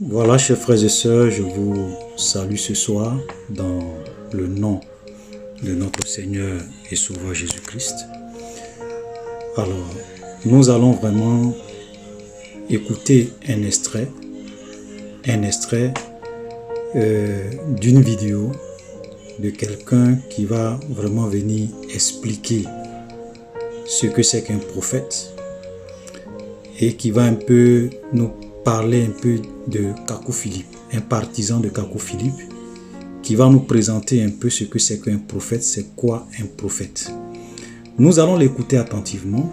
Voilà, chers frères et sœurs, je vous salue ce soir dans le nom de notre Seigneur et Sauveur Jésus-Christ. Alors, nous allons vraiment écouter un extrait d'une vidéo de quelqu'un qui va vraiment venir expliquer ce que c'est qu'un prophète et qui va un peu nous parler un peu de Kakou Philippe, un partisan de Kakou Philippe, qui va nous présenter un peu ce que c'est qu'un prophète, c'est quoi un prophète. Nous allons l'écouter attentivement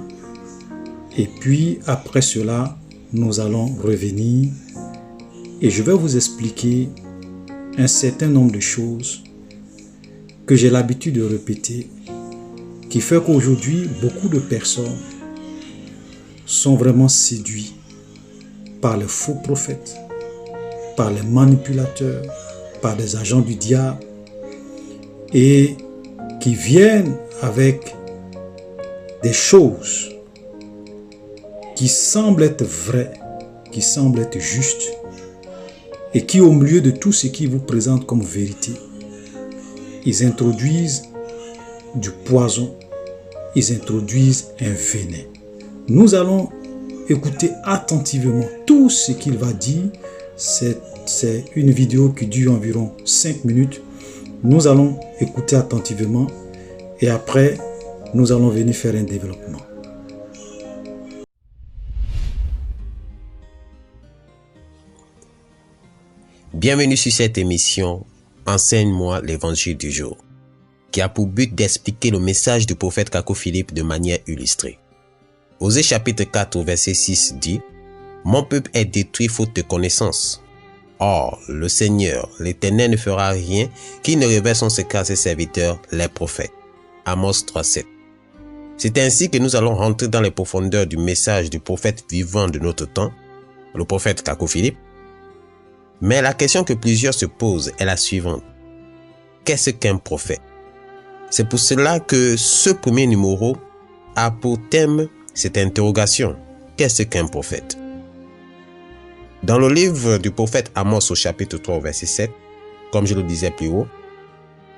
et puis après cela, nous allons revenir et je vais vous expliquer un certain nombre de choses que j'ai l'habitude de répéter, qui fait qu'aujourd'hui, beaucoup de personnes sont vraiment séduits par les faux prophètes, par les manipulateurs, par des agents du diable et qui viennent avec des choses qui semblent être vraies, qui semblent être justes et qui, au milieu de tout ce qu'ils vous présentent comme vérité, ils introduisent du poison, ils introduisent un venin. Nous allons écouter attentivement tout ce qu'il va dire. C'est une vidéo qui dure environ 5 minutes. Nous allons écouter attentivement et après, nous allons venir faire un développement. Bienvenue sur cette émission Enseigne-moi l'évangile du jour, qui a pour but d'expliquer le message du prophète Kakou Philippe de manière illustrée. Osée chapitre 4 verset 6 dit « Mon peuple est détruit faute de connaissance. Or, le Seigneur, l'Éternel ne fera rien qui ne révèle son secret à ses serviteurs, les prophètes. » Amos 3,7. C'est ainsi que nous allons rentrer dans les profondeurs du message du prophète vivant de notre temps, le prophète Kakou Philippe. Mais la question que plusieurs se posent est la suivante. Qu'est-ce qu'un prophète? C'est pour cela que ce premier numéro a pour thème cette interrogation. Qu'est-ce qu'un prophète? Dans le livre du prophète Amos au chapitre 3 verset 7, comme je le disais plus haut,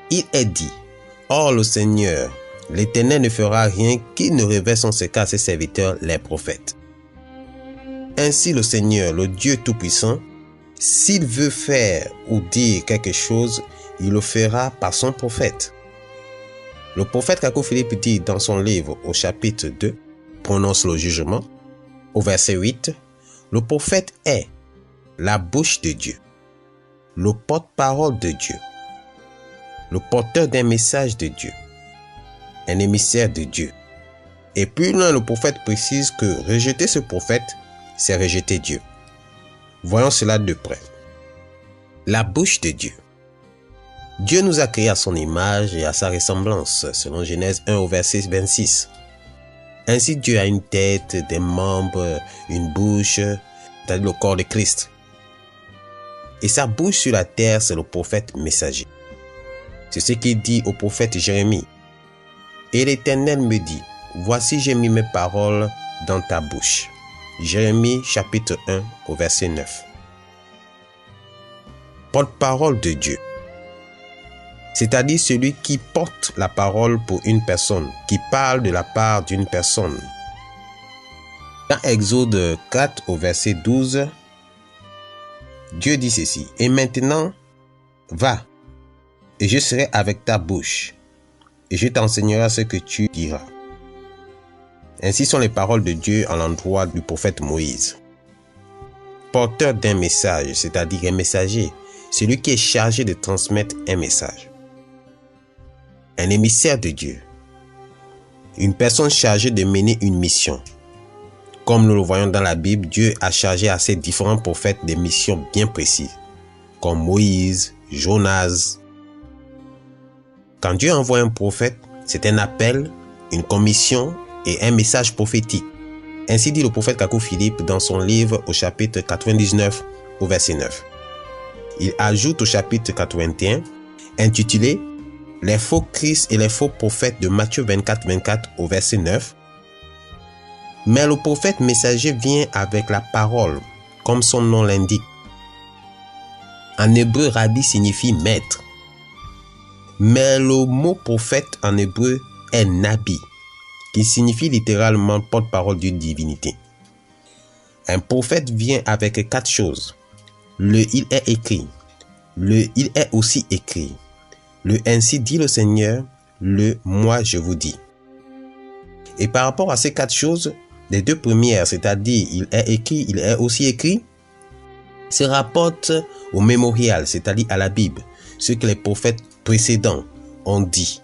il est dit « Or le Seigneur, l'Éternel ne fera rien qui ne révèle son secret à ses serviteurs, les prophètes. » Ainsi le Seigneur, le Dieu Tout-Puissant, s'il veut faire ou dire quelque chose, il le fera par son prophète. Le prophète Kakou Philippe dit dans son livre au chapitre 2, prononce le jugement, au verset 8, le prophète est la bouche de Dieu, le porte-parole de Dieu, le porteur d'un message de Dieu, un émissaire de Dieu. Et plus loin, le prophète précise que rejeter ce prophète, c'est rejeter Dieu. Voyons cela de près. La bouche de Dieu. Dieu nous a créés à son image et à sa ressemblance, selon Genèse 1 au verset 26. Ainsi, Dieu a une tête, des membres, une bouche, c'est-à-dire le corps de Christ. Et sa bouche sur la terre, c'est le prophète messager. C'est ce qu'il dit au prophète Jérémie. Et l'Éternel me dit, voici j'ai mis mes paroles dans ta bouche. Jérémie chapitre 1 au verset 9. Porte-parole de Dieu. C'est-à-dire celui qui porte la parole pour une personne, qui parle de la part d'une personne. Dans Exode 4 au verset 12, Dieu dit ceci, « Et maintenant, va, et je serai avec ta bouche, et je t'enseignerai ce que tu diras. » Ainsi sont les paroles de Dieu à l'endroit du prophète Moïse. Porteur d'un message, c'est-à-dire un messager, celui qui est chargé de transmettre un message. Un émissaire de Dieu. Une personne chargée de mener une mission. Comme nous le voyons dans la Bible, Dieu a chargé à ses différents prophètes des missions bien précises, comme Moïse, Jonas. Quand Dieu envoie un prophète, c'est un appel, une commission et un message prophétique. Ainsi dit le prophète Kakou Philippe dans son livre au chapitre 99 au verset 9. Il ajoute au chapitre 81, intitulé « Les faux Christ et les faux prophètes » de Matthieu 24 au verset 9. Mais le prophète messager vient avec la parole, comme son nom l'indique. En hébreu, rabbi signifie maître. Mais le mot prophète en hébreu est nabi, qui signifie littéralement porte-parole d'une divinité. Un prophète vient avec 4 choses. Le « il est écrit », le « il est aussi écrit », le « ainsi dit le Seigneur », le « moi je vous dis ». Et par rapport à ces 4 choses, les 2 premières, c'est-à-dire « il est écrit »,« il est aussi écrit », se rapportent au mémorial, c'est-à-dire à la Bible, ce que les prophètes précédents ont dit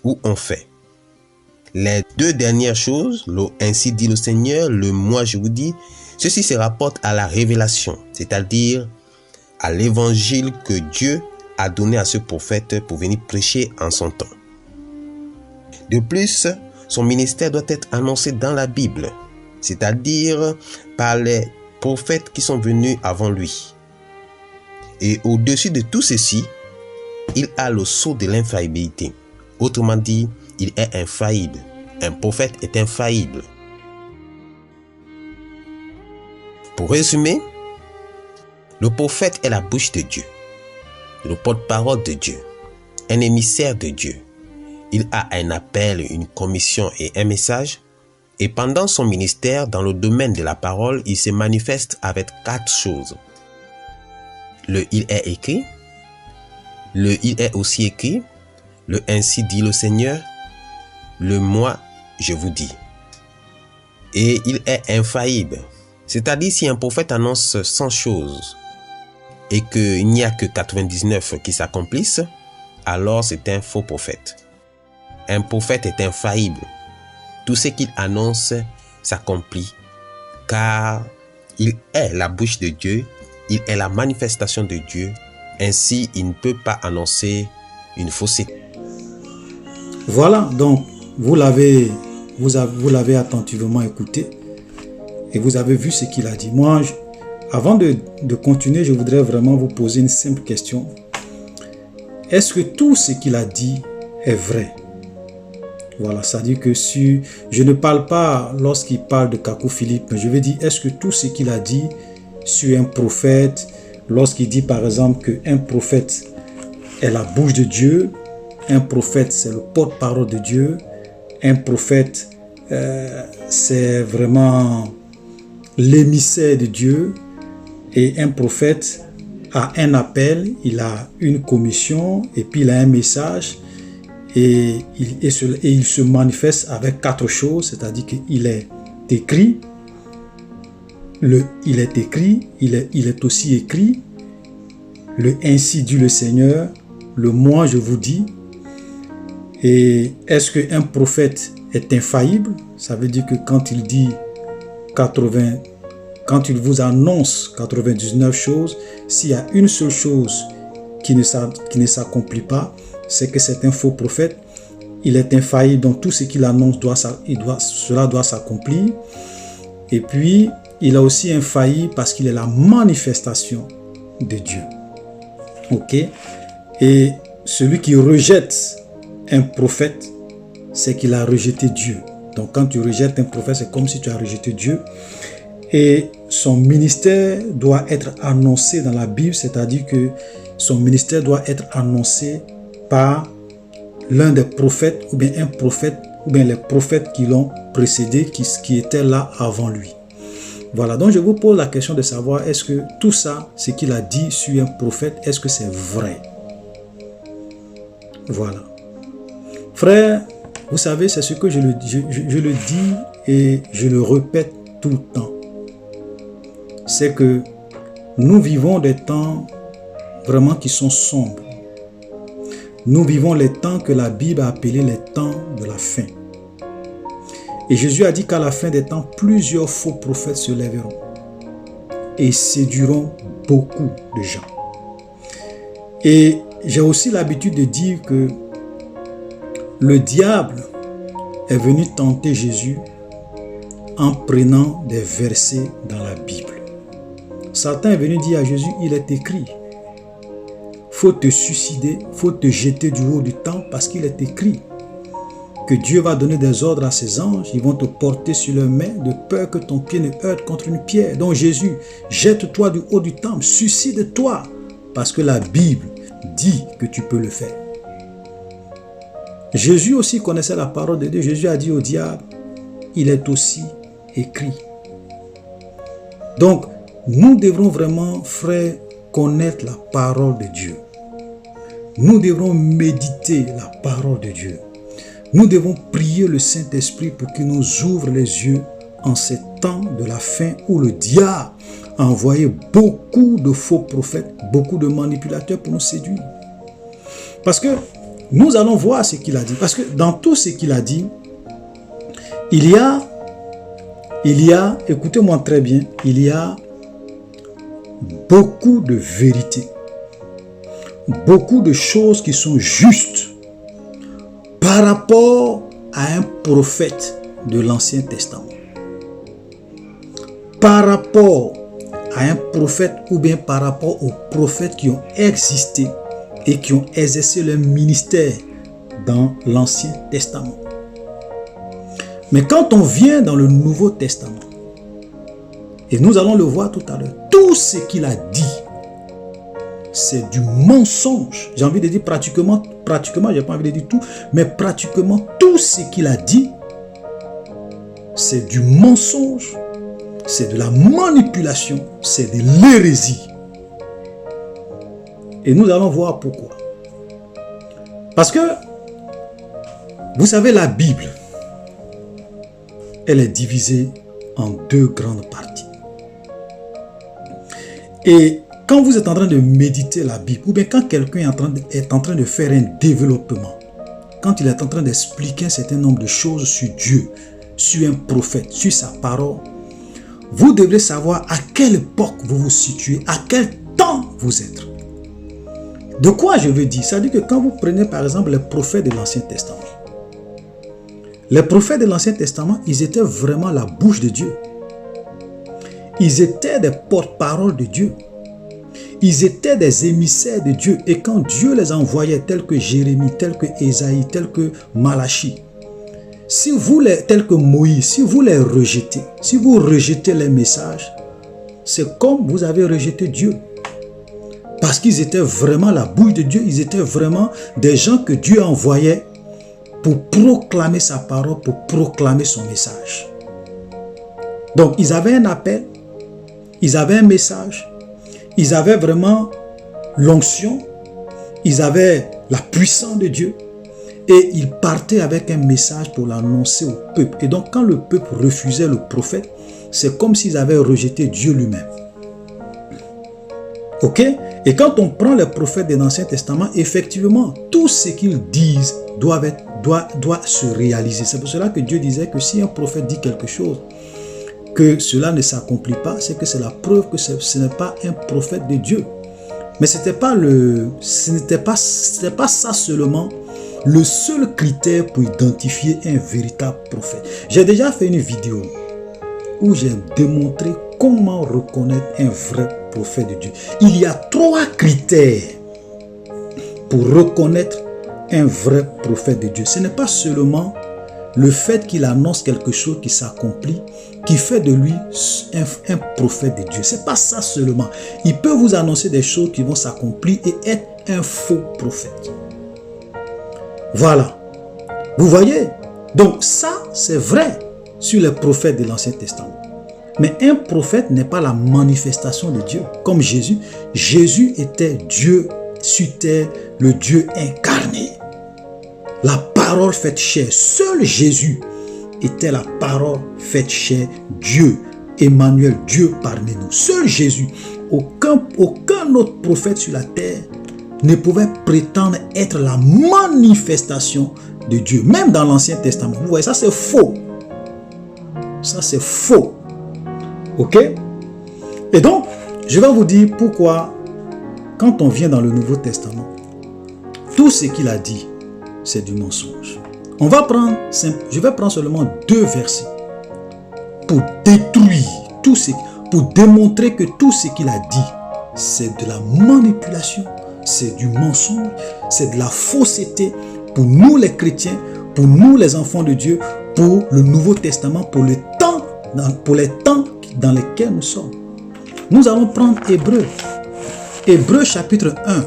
ou ont fait. Les 2 dernières choses, le « ainsi dit le Seigneur », le « moi je vous dis », ceci se rapporte à la révélation, c'est-à-dire à l'évangile que Dieu a donné à ce prophète pour venir prêcher en son temps. De plus, son ministère doit être annoncé dans la Bible, c'est-à-dire par les prophètes qui sont venus avant lui. Et au-dessus de tout ceci, il a le sceau de l'infaillibilité. Autrement dit, il est infaillible. Un prophète est infaillible. Pour résumer, le prophète est la bouche de Dieu, le porte-parole de Dieu, un émissaire de Dieu. Il a un appel, une commission et un message. Et pendant son ministère, dans le domaine de la parole, il se manifeste avec 4 choses. Le « il est écrit », le « il est aussi écrit », le « ainsi dit le Seigneur », le « moi je vous dis ». Et il est infaillible. C'est-à-dire si un prophète annonce 100 choses et qu'il n'y a que 99 qui s'accomplissent, alors c'est un faux prophète. Un prophète est infaillible. Tout ce qu'il annonce s'accomplit, car il est la bouche de Dieu, il est la manifestation de Dieu. Ainsi, il ne peut pas annoncer une fausseté. Voilà, donc vous l'avez attentivement écouté et vous avez vu ce qu'il a dit. Moi, avant de continuer, je voudrais vraiment vous poser une simple question. Est-ce que tout ce qu'il a dit est vrai? Voilà, ça dit que si je ne parle pas lorsqu'il parle de Kakou Philippe, mais je veux dire, est-ce que tout ce qu'il a dit sur un prophète, lorsqu'il dit par exemple qu'un prophète est la bouche de Dieu, un prophète c'est le porte-parole de Dieu, un prophète c'est vraiment l'émissaire de Dieu, et un prophète a un appel, il a une commission et puis il a un message. Et il se manifeste avec 4 choses, c'est-à-dire qu'il est écrit, il est aussi écrit, le ainsi dit le Seigneur, le moi je vous dis. Et est-ce qu'un prophète est infaillible? Ça veut dire que quand il dit quand il vous annonce 99 choses, s'il y a une seule chose qui ne s'accomplit pas, c'est que c'est un faux prophète. Il est infaillible, donc tout ce qu'il annonce cela doit s'accomplir. Et puis il est aussi infaillible parce qu'il est la manifestation de Dieu. Ok? Et celui qui rejette un prophète, c'est qu'il a rejeté Dieu. Donc quand tu rejettes un prophète, c'est comme si tu as rejeté Dieu. Et son ministère doit être annoncé dans la Bible, c'est-à-dire que son ministère doit être annoncé par l'un des prophètes, ou bien un prophète, ou bien les prophètes qui l'ont précédé, qui étaient là avant lui. Voilà, donc je vous pose la question de savoir, est-ce que tout ça, ce qu'il a dit sur un prophète, est-ce que c'est vrai? Voilà. Frère, vous savez, c'est ce que je le dis et je le répète tout le temps. C'est que nous vivons des temps vraiment qui sont sombres. Nous vivons les temps que la Bible a appelés les temps de la fin. Et Jésus a dit qu'à la fin des temps, plusieurs faux prophètes se lèveront et séduiront beaucoup de gens. Et j'ai aussi l'habitude de dire que le diable est venu tenter Jésus en prenant des versets dans la Bible. Satan est venu dire à Jésus, il est écrit. Faut te suicider, faut te jeter du haut du temple parce qu'il est écrit que Dieu va donner des ordres à ses anges, ils vont te porter sur leurs mains de peur que ton pied ne heurte contre une pierre. Donc Jésus, jette-toi du haut du temple, suicide-toi parce que la Bible dit que tu peux le faire. Jésus aussi connaissait la parole de Dieu. Jésus a dit au diable, il est aussi écrit. Donc, nous devrons vraiment, frères, connaître la parole de Dieu. Nous devrons méditer la parole de Dieu. Nous devons prier le Saint-Esprit pour qu'il nous ouvre les yeux en ces temps de la fin où le diable a envoyé beaucoup de faux prophètes, beaucoup de manipulateurs pour nous séduire. Parce que nous allons voir ce qu'il a dit. Parce que dans tout ce qu'il a dit, il y a, écoutez-moi très bien, il y a beaucoup de vérité, beaucoup de choses qui sont justes par rapport à un prophète de l'Ancien Testament. Par rapport à un prophète ou bien par rapport aux prophètes qui ont existé et qui ont exercé leur ministère dans l'Ancien Testament. Mais quand on vient dans le Nouveau Testament, et nous allons le voir tout à l'heure, tout ce qu'il a dit, c'est du mensonge. J'ai envie de dire pratiquement, j'ai pas envie de dire tout, mais pratiquement tout ce qu'il a dit, c'est du mensonge, c'est de la manipulation, c'est de l'hérésie. Et nous allons voir pourquoi. Parce que, vous savez, la Bible, elle est divisée en deux grandes parties. Et quand vous êtes en train de méditer la Bible, ou bien quand quelqu'un est en train de faire un développement, quand il est en train d'expliquer un certain nombre de choses sur Dieu, sur un prophète, sur sa parole, vous devrez savoir à quelle époque vous vous situez, à quel temps vous êtes. De quoi je veux dire? Ça veut dire que quand vous prenez par exemple les prophètes de l'Ancien Testament, les prophètes de l'Ancien Testament, ils étaient vraiment la bouche de Dieu. Ils étaient des porte-parole de Dieu. Ils étaient des émissaires de Dieu. Et quand Dieu les envoyait, tels que Jérémie, tels que Ésaïe, tels que Malachie, tels que Moïse, si vous les rejetez, si vous rejetez les messages, c'est comme vous avez rejeté Dieu. Parce qu'ils étaient vraiment la bouche de Dieu. Ils étaient vraiment des gens que Dieu envoyait pour proclamer sa parole, pour proclamer son message. Donc, ils avaient un appel, ils avaient un message, ils avaient vraiment l'onction, ils avaient la puissance de Dieu et ils partaient avec un message pour l'annoncer au peuple. Et donc, quand le peuple refusait le prophète, c'est comme s'ils avaient rejeté Dieu lui-même. Ok? Et quand on prend les prophètes de l'Ancien Testament, effectivement, tout ce qu'ils disent doit se réaliser. C'est pour cela que Dieu disait que si un prophète dit quelque chose, que cela ne s'accomplit pas, c'est que c'est la preuve que ce n'est pas un prophète de Dieu. Mais ce n'était pas ça seulement le seul critère pour identifier un véritable prophète. J'ai déjà fait une vidéo où j'ai démontré comment reconnaître un vrai prophète de Dieu. Il y a 3 critères pour reconnaître un vrai prophète de Dieu. Ce n'est pas seulement le fait qu'il annonce quelque chose qui s'accomplit, qui fait de lui un prophète de Dieu. Ce n'est pas ça seulement. Il peut vous annoncer des choses qui vont s'accomplir et être un faux prophète. Voilà. Vous voyez? Donc ça, c'est vrai sur les prophètes de l'Ancien Testament. Mais un prophète n'est pas la manifestation de Dieu. Comme Jésus. Jésus était Dieu sur terre, le Dieu incarné. La parole faite chair. Seul Jésus était la parole faite chair. Dieu, Emmanuel, Dieu parmi nous. Seul Jésus. Aucun autre prophète sur la terre ne pouvait prétendre être la manifestation de Dieu. Même dans l'Ancien Testament. Vous voyez, ça c'est faux. Ça c'est faux. Ok? Et donc, je vais vous dire pourquoi, quand on vient dans le Nouveau Testament, tout ce qu'il a dit, c'est du mensonge. Je vais prendre seulement 2 versets pour détruire tout ce, pour démontrer que tout ce qu'il a dit, c'est de la manipulation, c'est du mensonge, c'est de la fausseté pour nous les chrétiens, pour nous les enfants de Dieu, pour le Nouveau Testament, pour les temps dans lesquels nous sommes. Nous allons prendre Hébreux. Hébreux chapitre 1,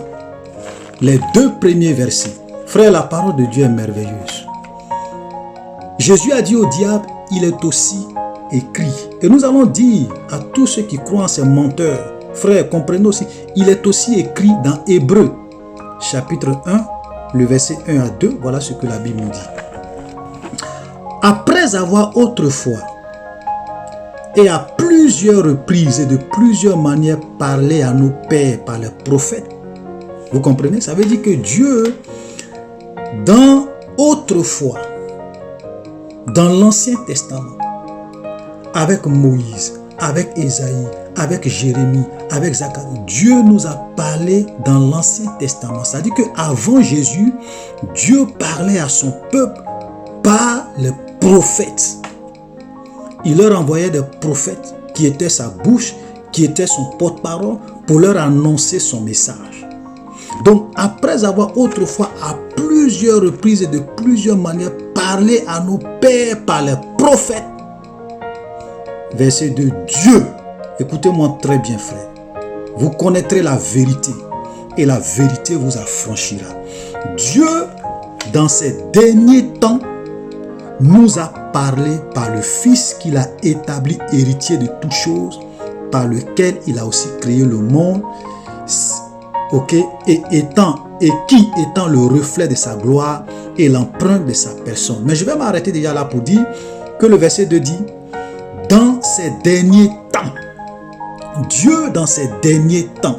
les 2 premiers versets. Frère, la parole de Dieu est merveilleuse. Jésus a dit au diable, il est aussi écrit. Et nous allons dire à tous ceux qui croient en ces menteurs, frères, comprenez aussi, il est aussi écrit dans Hébreux chapitre 1, le verset 1 à 2, voilà ce que la Bible nous dit. Après avoir autrefois et à plusieurs reprises et de plusieurs manières parlé à nos pères par les prophètes, vous comprenez? Ça veut dire que Dieu, autrefois, dans l'Ancien Testament, avec Moïse, avec Ésaïe, avec Jérémie, avec Zacharie, Dieu nous a parlé dans l'Ancien Testament. C'est-à-dire qu'avant Jésus, Dieu parlait à son peuple par les prophètes. Il leur envoyait des prophètes qui étaient sa bouche, qui étaient son porte-parole, pour leur annoncer son message. Donc, après avoir autrefois à plusieurs reprises et de plusieurs manières parlé à nos pères par les prophètes, verset 2, Dieu, écoutez-moi très bien frère, vous connaîtrez la vérité et la vérité vous affranchira. Dieu, dans ces derniers temps, nous a parlé par le Fils qu'il a établi héritier de toutes choses, par lequel il a aussi créé le monde, et qui étant le reflet de sa gloire et l'empreinte de sa personne. Mais je vais m'arrêter déjà là pour dire que le verset 2 dit, dans ces derniers temps, Dieu dans ces derniers temps,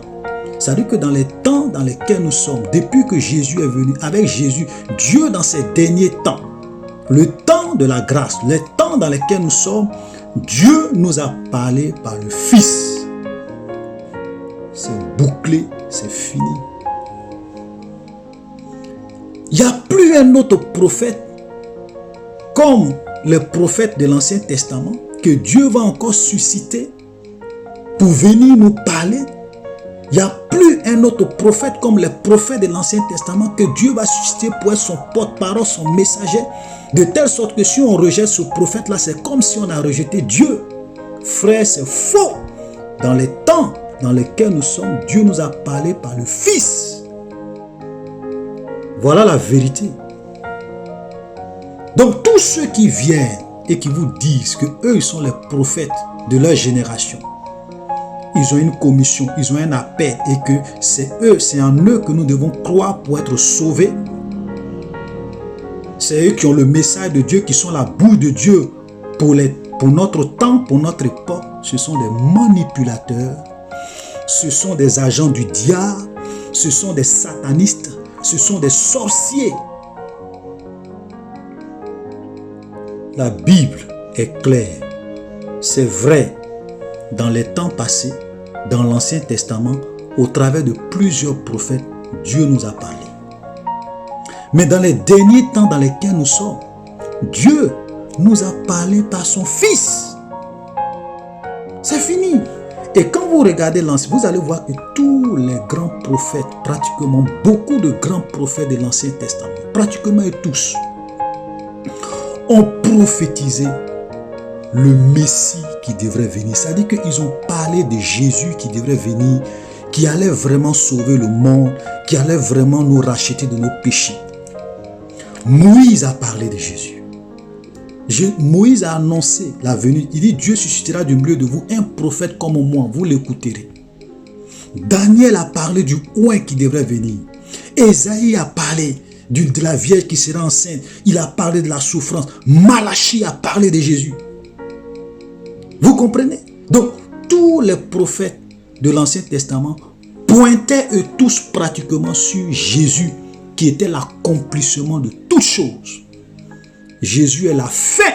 c'est-à-dire que dans les temps dans lesquels nous sommes, depuis que Jésus est venu, avec Jésus, Dieu dans ces derniers temps, le temps de la grâce, les temps dans lesquels nous sommes, Dieu nous a parlé par le Fils. C'est bouclé, c'est fini. Il n'y a plus un autre prophète comme les prophètes de l'Ancien Testament que Dieu va encore susciter pour venir nous parler. Il n'y a plus un autre prophète comme les prophètes de l'Ancien Testament que Dieu va susciter pour être son porte-parole, son messager. De telle sorte que si on rejette ce prophète-là, c'est comme si on a rejeté Dieu. Frère, c'est faux. Dans les temps dans lesquels nous sommes, Dieu nous a parlé par le Fils. Voilà la vérité. Donc tous ceux qui viennent et qui vous disent que eux ils sont les prophètes de leur génération, ils ont une commission, ils ont un appel et que c'est eux, c'est en eux que nous devons croire pour être sauvés. C'est eux qui ont le message de Dieu, qui sont la bouche de Dieu pour notre temps, pour notre époque. Ce sont des manipulateurs, ce sont des agents du diable, ce sont des satanistes, ce sont des sorciers. La Bible est claire. C'est vrai, dans les temps passés, dans l'Ancien Testament, au travers de plusieurs prophètes, Dieu nous a parlé. Mais dans les derniers temps dans lesquels nous sommes, Dieu nous a parlé par son Fils. C'est fini. Et quand vous regardez l'Ancien, vous allez voir que tous les grands prophètes, pratiquement beaucoup de grands prophètes de l'Ancien Testament, pratiquement tous, ont prophétisé le Messie qui devrait venir. C'est-à-dire qu'ils ont parlé de Jésus qui devrait venir, qui allait vraiment sauver le monde, qui allait vraiment nous racheter de nos péchés. Moïse a parlé de Jésus. Moïse a annoncé la venue. Il dit, Dieu suscitera du milieu de vous un prophète comme moi, vous l'écouterez. Daniel a parlé du oint qui devrait venir. Ésaïe a parlé de la Vierge qui sera enceinte. Il a parlé de la souffrance. Malachie a parlé de Jésus. Vous comprenez? Donc, tous les prophètes de l'Ancien Testament pointaient eux tous pratiquement sur Jésus, qui était l'accomplissement de toutes choses. Jésus est la fin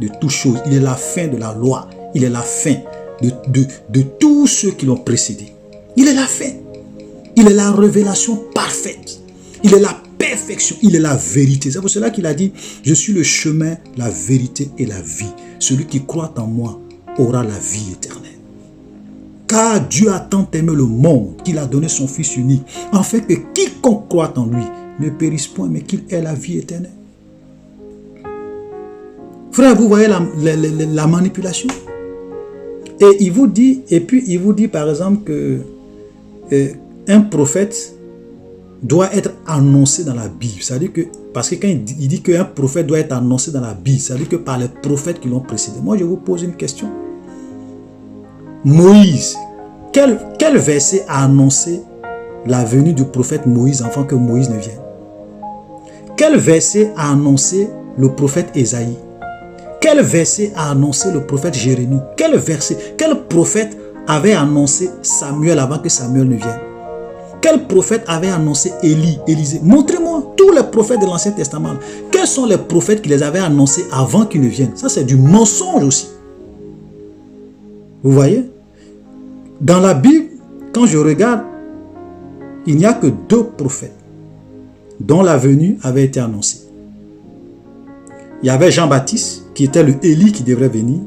de toutes choses. Il est la fin de la loi. Il est la fin de tous ceux qui l'ont précédé. Il est la fin. Il est la révélation parfaite. Il est la perfection. Il est la vérité. C'est pour cela qu'il a dit, je suis le chemin, la vérité et la vie. Celui qui croit en moi aura la vie éternelle. Car Dieu a tant aimé le monde qu'il a donné son Fils unique, afin que quiconque croit en lui ne périsse point, mais qu'il ait la vie éternelle. Frère, vous voyez la manipulation? Et il vous dit, par exemple que un prophète doit être annoncé dans la Bible. C'est-à-dire que, parce que quand il dit qu'un prophète doit être annoncé dans la Bible, c'est-à-dire que par les prophètes qui l'ont précédé. Moi, je vous pose une question. Moïse, quel verset a annoncé la venue du prophète Moïse avant que Moïse ne vienne? Quel verset a annoncé le prophète Ésaïe? Quel verset a annoncé le prophète Jérémie? Quel prophète avait annoncé Samuel avant que Samuel ne vienne? Quel prophète avait annoncé Élisée? Montrez-moi tous les prophètes de l'Ancien Testament. Quels sont les prophètes qui les avaient annoncés avant qu'ils ne viennent? Ça, c'est du mensonge aussi. Vous voyez? Dans la Bible, quand je regarde, il n'y a que 2 prophètes dont la venue avait été annoncée. Il y avait Jean-Baptiste, qui était le Élie qui devrait venir,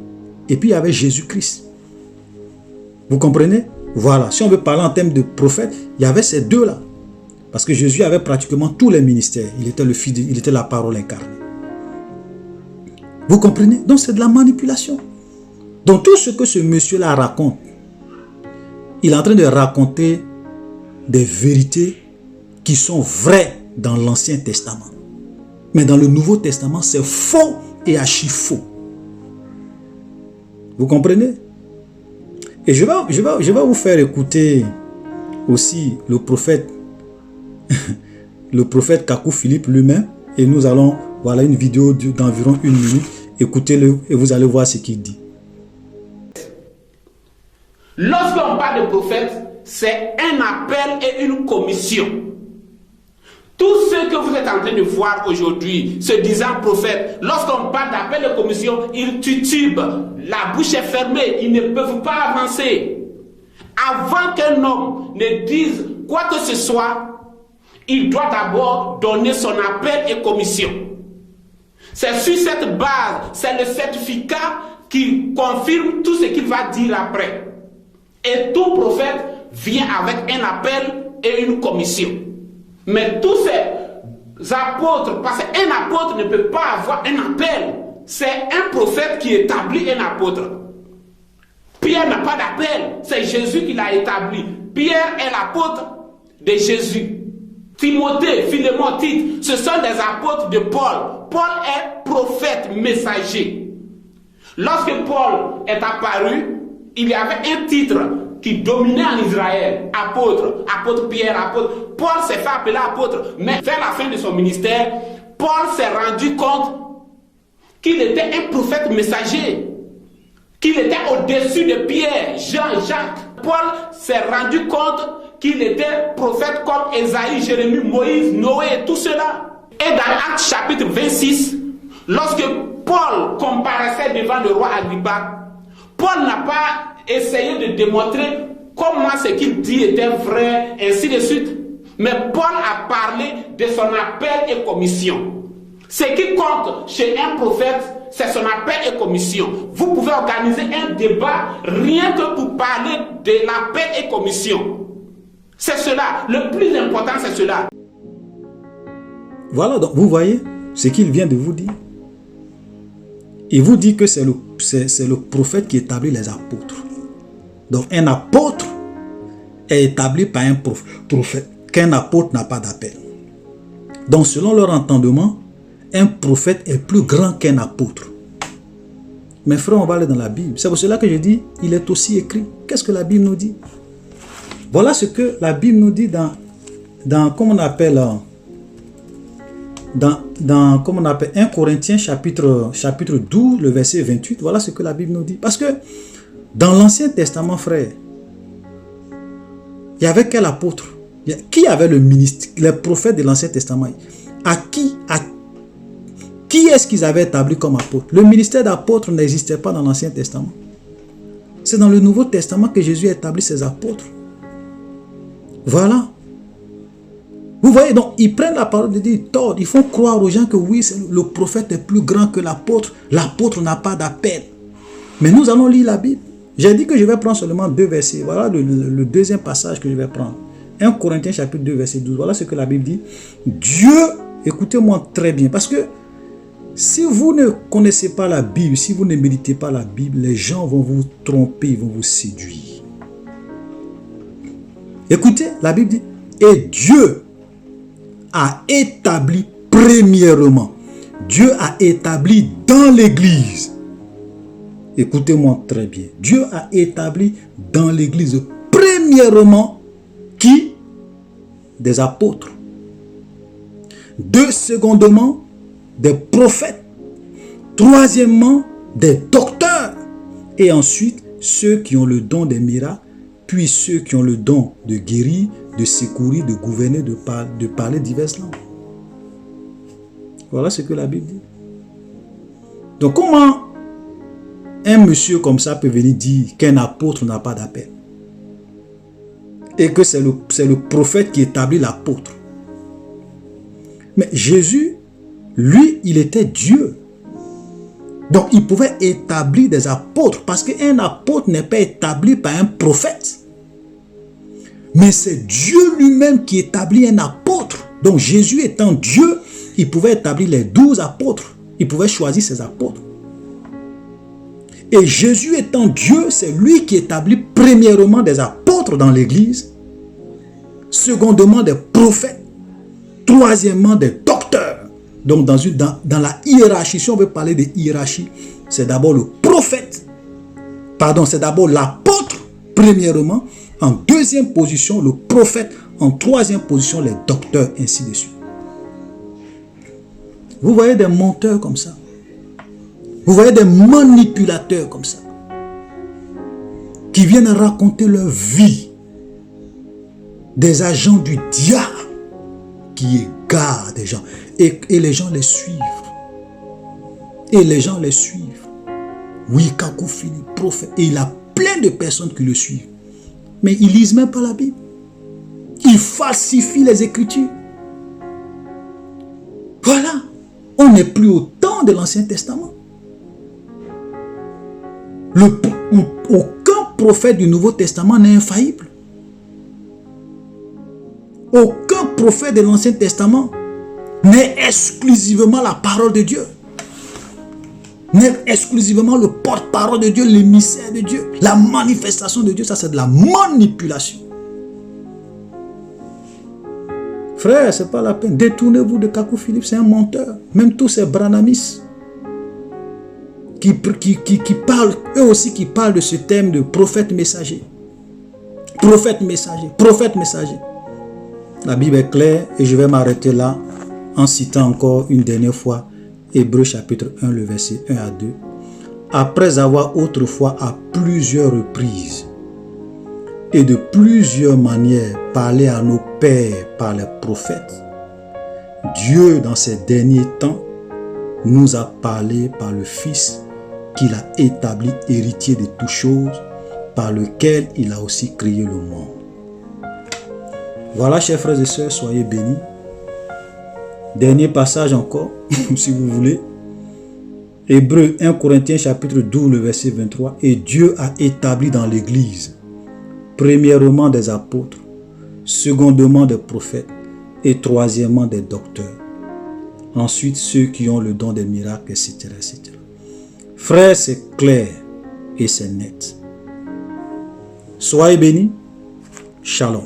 et puis il y avait Jésus-Christ. Vous comprenez? Voilà, si on veut parler en termes de prophète, il y avait ces 2-là. Parce que Jésus avait pratiquement tous les ministères. Il était le Fils, il était la parole incarnée. Vous comprenez? Donc c'est de la manipulation. Donc tout ce que ce monsieur-là raconte, il est en train de raconter des vérités qui sont vraies dans l'Ancien Testament. Mais dans le Nouveau Testament, c'est faux et archi faux. Vous comprenez? Et je vais vous faire écouter aussi le prophète Kakou Philippe lui-même. Et nous allons, voilà une vidéo d'environ 1 minute. Écoutez-le et vous allez voir ce qu'il dit. Lorsqu'on parle de prophète, c'est un appel et une commission. Tous ceux que vous êtes en train de voir aujourd'hui, se disant prophète, lorsqu'on parle d'appel de commission, ils titubent, la bouche est fermée, ils ne peuvent pas avancer. Avant qu'un homme ne dise quoi que ce soit, il doit d'abord donner son appel et commission. C'est sur cette base, c'est le certificat qui confirme tout ce qu'il va dire après. Et tout prophète vient avec un appel et une commission. Mais tous ces apôtres, parce qu'un apôtre ne peut pas avoir un appel, c'est un prophète qui établit un apôtre. Pierre n'a pas d'appel, c'est Jésus qui l'a établi. Pierre est l'apôtre de Jésus. Timothée, Philémon, Tite, ce sont des apôtres de Paul. Paul est prophète, messager. Lorsque Paul est apparu, il y avait un titre qui dominait en Israël, apôtre, apôtre Pierre, apôtre. Paul s'est fait appeler apôtre, mais vers la fin de son ministère, Paul s'est rendu compte qu'il était un prophète messager, qu'il était au-dessus de Pierre, Jean, Jacques. Paul s'est rendu compte qu'il était prophète comme Ésaïe, Jérémie, Moïse, Noé et tout cela. Et dans Actes chapitre 26, lorsque Paul comparaissait devant le roi Agrippa, Paul n'a pas essayé de démontrer comment ce qu'il dit était vrai, ainsi de suite. Mais Paul a parlé de son appel et commission. Ce qui compte chez un prophète, c'est son appel et commission. Vous pouvez organiser un débat rien que pour parler de l'appel et commission. C'est cela. Le plus important, c'est cela. Voilà, donc vous voyez ce qu'il vient de vous dire. Il vous dit que c'est le prophète qui établit les apôtres. Donc un apôtre est établi par un prophète. Qu'un apôtre n'a pas d'appel. Donc selon leur entendement, un prophète est plus grand qu'un apôtre. Mes frères, on va aller dans la Bible. C'est pour cela que je dis, il est aussi écrit. Qu'est-ce que la Bible nous dit? Voilà ce que la Bible nous dit dans comment on appelle, comme on appelle 1 Corinthiens chapitre 12, le verset 28. Voilà ce que la Bible nous dit. Parce que dans l'Ancien Testament, frère, il y avait quel apôtre? Qui avait le ministère? Les prophètes de l'Ancien Testament. Qui est-ce qu'ils avaient établi comme apôtre? Le ministère d'apôtre n'existait pas dans l'Ancien Testament. C'est dans le Nouveau Testament que Jésus a établi ses apôtres. Voilà. Vous voyez, donc, ils prennent la parole de Dieu, ils tordent. Ils font croire aux gens que oui, le prophète est plus grand que l'apôtre. L'apôtre n'a pas d'appel. Mais nous allons lire la Bible. J'ai dit que je vais prendre seulement 2 versets. Voilà le deuxième passage que je vais prendre. 1 Corinthiens chapitre 2, verset 12. Voilà ce que la Bible dit. Dieu, écoutez-moi très bien, parce que si vous ne connaissez pas la Bible, si vous ne méditez pas la Bible, les gens vont vous tromper, ils vont vous séduire. Écoutez, la Bible dit, et Dieu a établi premièrement, Dieu a établi dans l'église. Écoutez-moi très bien. Dieu a établi dans l'église premièrement qui? Des apôtres. Secondement, des prophètes. Troisièmement, des docteurs. Et ensuite, ceux qui ont le don des miracles, puis ceux qui ont le don de guérir, de secourir, de gouverner, de parler diverses langues. Voilà ce que la Bible dit. Donc comment un monsieur comme ça peut venir dire qu'un apôtre n'a pas d'appel? Et que c'est le prophète qui établit l'apôtre. Mais Jésus, lui, il était Dieu. Donc il pouvait établir des apôtres. Parce qu'un apôtre n'est pas établi par un prophète. Mais c'est Dieu lui-même qui établit un apôtre. Donc Jésus étant Dieu, il pouvait établir les 12 apôtres. Il pouvait choisir ses apôtres. Et Jésus étant Dieu, c'est lui qui établit premièrement des apôtres dans l'église, secondement des prophètes, troisièmement des docteurs. Donc dans la hiérarchie, si on veut parler de hiérarchie, c'est d'abord le prophète, c'est d'abord l'apôtre premièrement, en deuxième position le prophète, en troisième position les docteurs, ainsi de suite. Vous voyez des menteurs comme ça. Vous voyez des manipulateurs comme ça, qui viennent raconter leur vie, des agents du diable qui égarent des gens. Et les gens les suivent. Et les gens les suivent. Oui, Kakou Philippe, prophète. Et il a plein de personnes qui le suivent. Mais ils ne lisent même pas la Bible. Ils falsifient les Écritures. Voilà. On n'est plus au temps de l'Ancien Testament. Aucun prophète du Nouveau Testament n'est infaillible. Aucun prophète de l'Ancien Testament n'est exclusivement la parole de Dieu. N'est exclusivement le porte-parole de Dieu, l'émissaire de Dieu. La manifestation de Dieu, ça c'est de la manipulation. Frère, c'est pas la peine. Détournez-vous de Kakou Philippe, c'est un menteur. Même tous ces branamis qui parlent, eux aussi qui parlent de ce thème de prophète messager. Prophète messager, prophète messager. La Bible est claire et je vais m'arrêter là en citant encore une dernière fois Hébreux chapitre 1, le verset 1 à 2. Après avoir autrefois à plusieurs reprises et de plusieurs manières parlé à nos pères par les prophètes, Dieu dans ces derniers temps nous a parlé par le Fils qu'il a établi héritier de toutes choses, par lequel il a aussi créé le monde. Voilà, chers frères et sœurs, soyez bénis. Dernier passage encore, si vous voulez. Hébreux 1 Corinthiens chapitre 12, le verset 23. Et Dieu a établi dans l'église, premièrement des apôtres, secondement des prophètes et troisièmement des docteurs. Ensuite, ceux qui ont le don des miracles, etc. etc. Frères, c'est clair et c'est net. Soyez bénis. Shalom.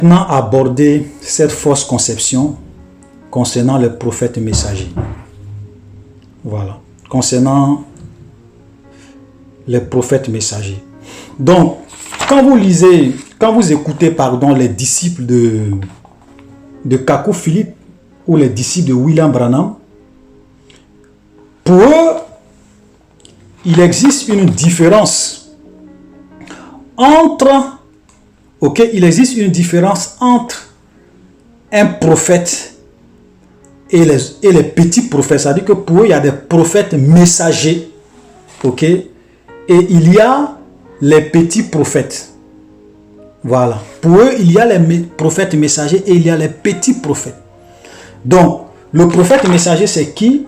Maintenant, aborder cette fausse conception concernant les prophètes messagers. Voilà. Concernant les prophètes messagers. Donc, quand vous écoutez, les disciples de Kakou Philippe ou les disciples de William Branham, pour eux, il existe une différence entre un prophète et les petits prophètes. C'est-à-dire que pour eux, il y a des prophètes messagers. Et il y a les petits prophètes. Voilà. Pour eux, il y a les prophètes messagers et il y a les petits prophètes. Donc, le prophète messager, c'est qui?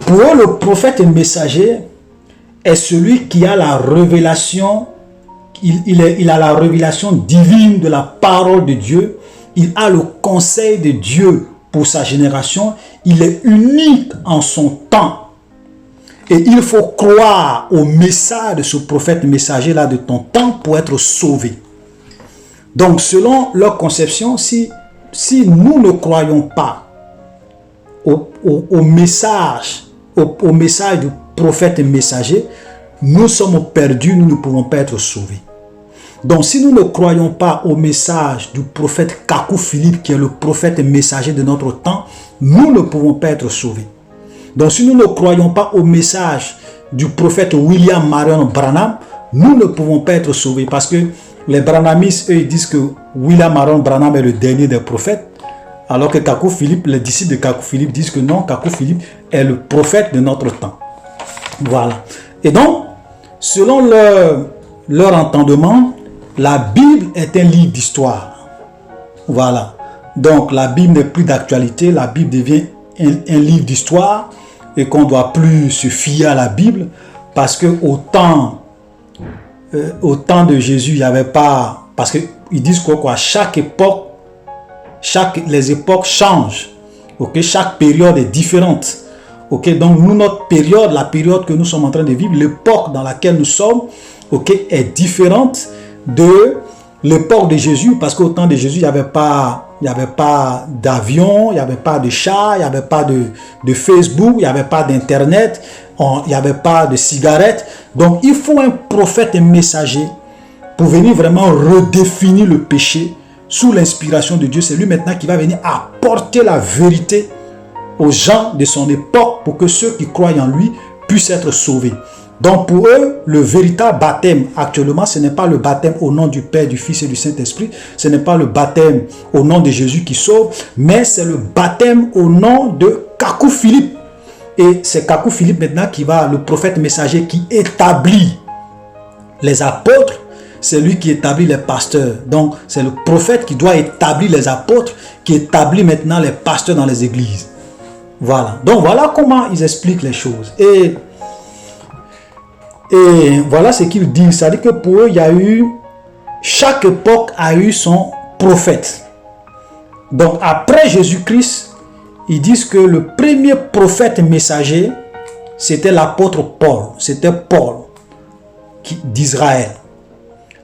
Pour eux, le prophète messager est celui qui a la révélation. Il a la révélation divine de la parole de Dieu. Il a le conseil de Dieu pour sa génération. Il est unique en son temps. Et il faut croire au message de ce prophète messager-là de ton temps pour être sauvé. Donc, selon leur conception, si nous ne croyons pas au message du prophète messager, nous sommes perdus, nous ne pouvons pas être sauvés. Donc, si nous ne croyons pas au message du prophète Kakou Philippe, qui est le prophète messager de notre temps, nous ne pouvons pas être sauvés. Donc, si nous ne croyons pas au message du prophète William Marion Branham, nous ne pouvons pas être sauvés. Parce que les Branhamistes, eux, ils disent que William Marion Branham est le dernier des prophètes. Alors que Kakou Philippe, les disciples de Kakou Philippe disent que non, Kakou Philippe est le prophète de notre temps. Voilà. Et donc, selon leur entendement, la Bible est un livre d'histoire. Voilà. Donc, la Bible n'est plus d'actualité. La Bible devient un livre d'histoire et qu'on ne doit plus se fier à la Bible parce que au temps de Jésus, il n'y avait pas... Parce qu'ils disent quoi, chaque époque, les époques changent. Okay? Chaque période est différente. Okay? Donc, nous, notre période, la période que nous sommes en train de vivre, l'époque dans laquelle nous sommes, okay, est différente de l'époque de Jésus, parce qu'au temps de Jésus, il n'y avait pas d'avion, il n'y avait pas de chat, il n'y avait pas de Facebook, il n'y avait pas d'internet, il n'y avait pas de cigarettes. Donc il faut un prophète, un messager pour venir vraiment redéfinir le péché sous l'inspiration de Dieu. C'est lui maintenant qui va venir apporter la vérité aux gens de son époque pour que ceux qui croient en lui puissent être sauvés. Donc pour eux, le véritable baptême actuellement, ce n'est pas le baptême au nom du Père, du Fils et du Saint-Esprit. Ce n'est pas le baptême au nom de Jésus qui sauve, mais c'est le baptême au nom de Kakou Philippe. Et c'est Kakou Philippe maintenant qui va, le prophète messager qui établit les apôtres. C'est lui qui établit les pasteurs. Donc c'est le prophète qui doit établir les apôtres, qui établit maintenant les pasteurs dans les églises. Voilà. Donc voilà comment ils expliquent les choses. Et voilà ce qu'ils disent. C'est-à-dire que pour eux, chaque époque a eu son prophète. Donc après Jésus-Christ, ils disent que le premier prophète messager, c'était l'apôtre Paul. C'était Paul d'Israël.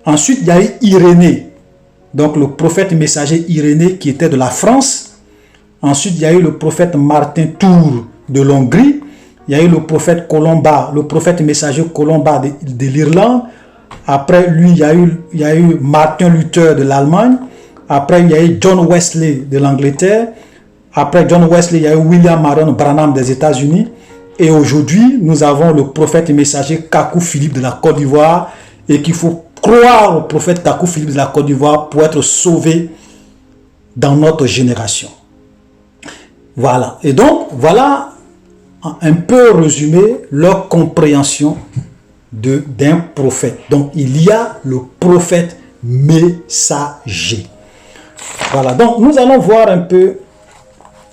Ensuite, il y a eu Irénée. Donc le prophète messager Irénée qui était de la France. Ensuite, il y a eu le prophète Martin Tour de l'Hongrie. Il y a eu le prophète Colomba, le prophète messager Colomba de l'Irlande. Après lui, il y a eu Martin Luther de l'Allemagne. Après, il y a eu John Wesley de l'Angleterre. Après John Wesley, il y a eu William Marion Branham des États-Unis. Et aujourd'hui, nous avons le prophète messager Kakou Philippe de la Côte d'Ivoire. Et qu'il faut croire au prophète Kakou Philippe de la Côte d'Ivoire pour être sauvé dans notre génération. Voilà. Et donc, voilà un peu résumé leur compréhension d'un prophète. Donc il y a le prophète messager. Voilà, donc nous allons voir un peu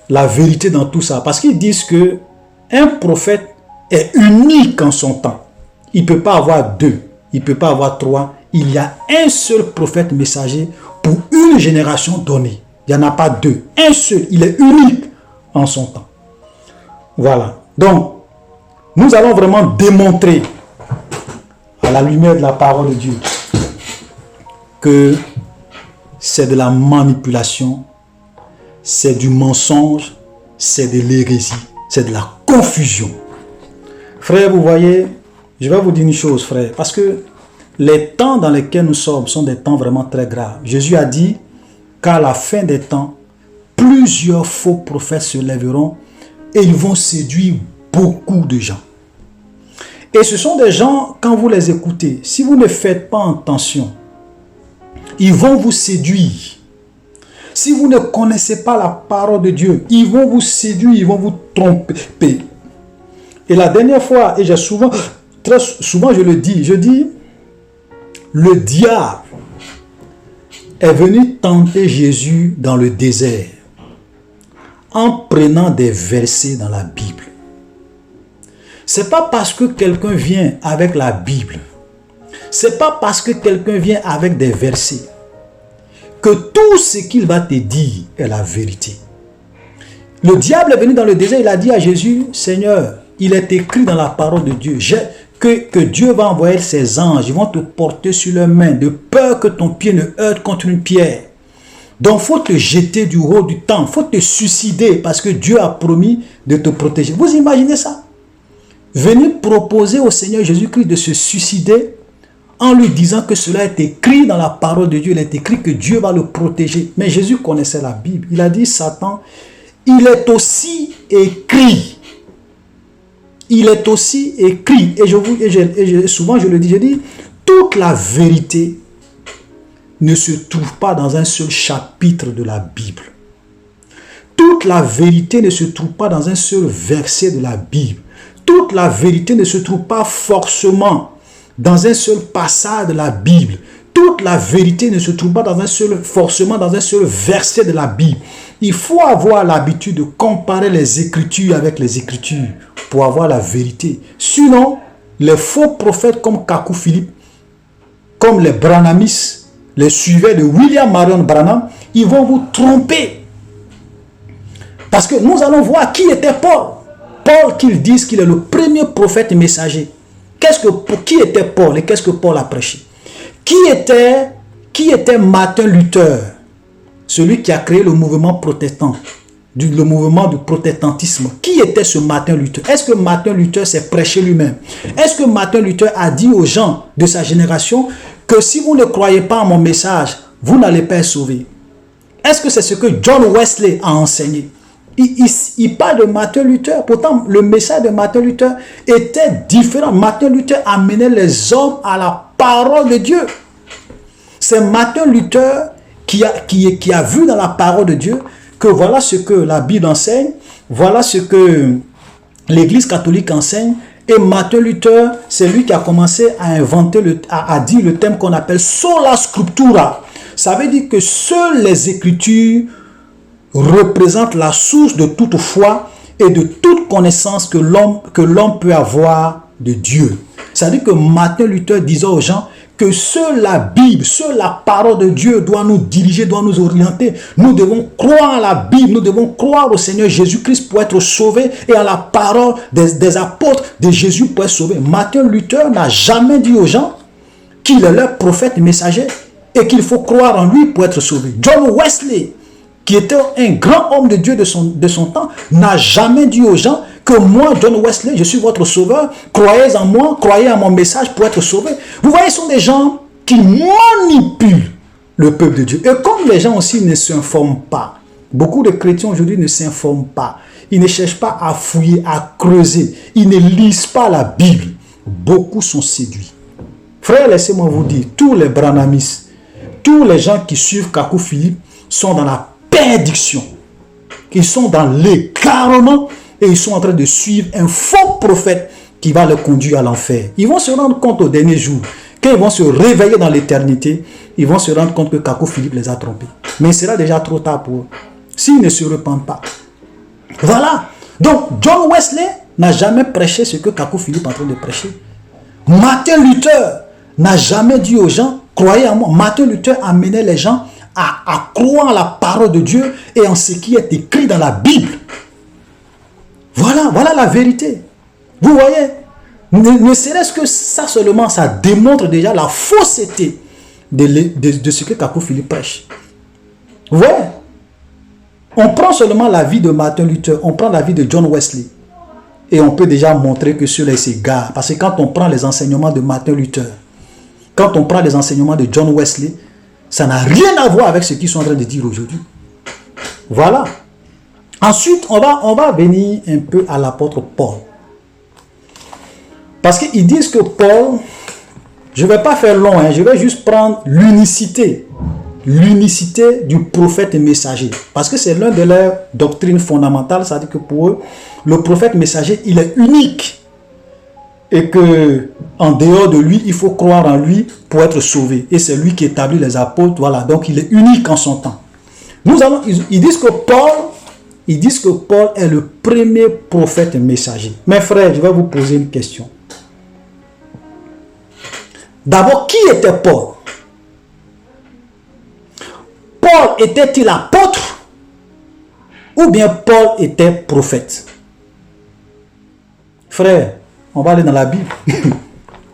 la vérité dans tout ça, parce qu'ils disent que un prophète est unique en son temps. Il ne peut pas avoir deux, il ne peut pas avoir trois. Il y a un seul prophète messager pour une génération donnée. Il n'y en a pas deux, un seul, il est unique en son temps. Voilà. Donc, nous allons vraiment démontrer à la lumière de la parole de Dieu que c'est de la manipulation, c'est du mensonge, c'est de l'hérésie, c'est de la confusion. Frère, vous voyez, je vais vous dire une chose, frère, parce que les temps dans lesquels nous sommes sont des temps vraiment très graves. Jésus a dit qu'à la fin des temps, plusieurs faux prophètes se lèveront et ils vont séduire beaucoup de gens. Et ce sont des gens, quand vous les écoutez, si vous ne faites pas attention, ils vont vous séduire. Si vous ne connaissez pas la parole de Dieu, ils vont vous séduire, ils vont vous tromper. Et la dernière fois, et très souvent je le dis, je dis, le diable est venu tenter Jésus dans le désert en prenant des versets dans la Bible. C'est pas parce que quelqu'un vient avec la Bible, c'est pas parce que quelqu'un vient avec des versets que tout ce qu'il va te dire est la vérité. Le diable est venu dans le désert, il a dit à Jésus, Seigneur, Il est écrit dans la parole de Dieu que Dieu va envoyer ses anges. Ils vont te porter sur leurs mains de peur que ton pied ne heurte contre une pierre. Donc, il faut te jeter du haut du temps. Il faut te suicider parce que Dieu a promis de te protéger. Vous imaginez ça? Venez proposer au Seigneur Jésus-Christ de se suicider en lui disant que cela est écrit dans la parole de Dieu. Il est écrit que Dieu va le protéger. Mais Jésus connaissait la Bible. Il a dit, Satan, il est aussi écrit. Il est aussi écrit. Et souvent je le dis, je dis, toute la vérité ne se trouve pas dans un seul chapitre de la Bible. Toute la vérité ne se trouve pas dans un seul verset de la Bible. Toute la vérité ne se trouve pas forcément dans un seul passage de la Bible. Toute la vérité ne se trouve pas forcément dans un seul verset de la Bible. Il faut avoir l'habitude de comparer les Écritures avec les Écritures pour avoir la vérité. Sinon, les faux prophètes comme Kakou Philippe, comme les Branhamistes, les suiveurs de William Marion Branham, ils vont vous tromper. Parce que nous allons voir qui était Paul. Paul, qu'ils disent qu'il est le premier prophète messager. Qui était Paul et qu'est-ce que Paul a prêché? Qui était Martin Luther? Celui qui a créé le mouvement protestant, le mouvement du protestantisme. Qui était ce Martin Luther? Est-ce que Martin Luther s'est prêché lui-même? Est-ce que Martin Luther a dit aux gens de sa génération que si vous ne croyez pas en mon message, vous n'allez pas être sauvés? Est-ce que c'est ce que John Wesley a enseigné? Il parle de Martin Luther. Pourtant, le message de Martin Luther était différent. Martin Luther amenait les hommes à la parole de Dieu. C'est Martin Luther qui a vu dans la parole de Dieu que voilà ce que la Bible enseigne, voilà ce que l'Église catholique enseigne. Et Martin Luther, c'est lui qui a commencé à inventer, à dire le thème qu'on appelle sola scriptura. Ça veut dire que seules les Écritures représentent la source de toute foi et de toute connaissance que l'homme peut avoir de Dieu. C'est-à-dire que Martin Luther disait aux gens que seule la Bible, seule la parole de Dieu doit nous diriger, doit nous orienter. Nous devons croire à la Bible, nous devons croire au Seigneur Jésus-Christ pour être sauvés et à la parole des apôtres de Jésus pour être sauvés. Martin Luther n'a jamais dit aux gens qu'il est leur prophète messager et qu'il faut croire en lui pour être sauvé. John Wesley, qui était un grand homme de Dieu de son temps, n'a jamais dit aux gens que moi, John Wesley, je suis votre sauveur, croyez en moi, croyez à mon message pour être sauvé. Vous voyez, ce sont des gens qui manipulent le peuple de Dieu. Et comme les gens aussi ne s'informent pas, beaucoup de chrétiens aujourd'hui ne s'informent pas, ils ne cherchent pas à fouiller, à creuser, ils ne lisent pas la Bible, beaucoup sont séduits. Frères, laissez-moi vous dire, tous les branhamistes, tous les gens qui suivent Kakou Philippe sont dans la perdition. Ils sont dans l'égarement et ils sont en train de suivre un faux prophète qui va les conduire à l'enfer. Ils vont se rendre compte au dernier jour, quand ils vont se réveiller dans l'éternité, ils vont se rendre compte que Kakou Philippe les a trompés. Mais il sera déjà trop tard pour eux, s'ils ne se repentent pas. Voilà. Donc, John Wesley n'a jamais prêché ce que Kakou Philippe est en train de prêcher. Martin Luther n'a jamais dit aux gens, croyez en moi. Martin Luther amenait les gens à croire en la parole de Dieu et en ce qui est écrit dans la Bible. Voilà la vérité. Vous voyez, ne serait-ce que ça seulement, ça démontre déjà la fausseté de ce que Kakou Philippe prêche. Vous voyez, on prend seulement la vie de Martin Luther, on prend la vie de John Wesley, et on peut déjà montrer que cela s'égare. Parce que quand on prend les enseignements de Martin Luther, quand on prend les enseignements de John Wesley, ça n'a rien à voir avec ce qu'ils sont en train de dire aujourd'hui. Voilà. Ensuite, on va venir un peu à l'apôtre Paul. Parce qu'ils disent que Paul, je ne vais pas faire long, je vais juste prendre l'unicité du prophète messager. Parce que c'est l'un de leurs doctrines fondamentales, c'est-à-dire que pour eux, le prophète messager, il est unique. Et que en dehors de lui, il faut croire en lui pour être sauvé. Et c'est lui qui établit les apôtres. Voilà, donc il est unique en son temps. Ils disent que Paul est le premier prophète messager. Mes frères, je vais vous poser une question. D'abord, qui était Paul? Paul était-il apôtre? Ou bien Paul était prophète? frère, on va aller dans la Bible.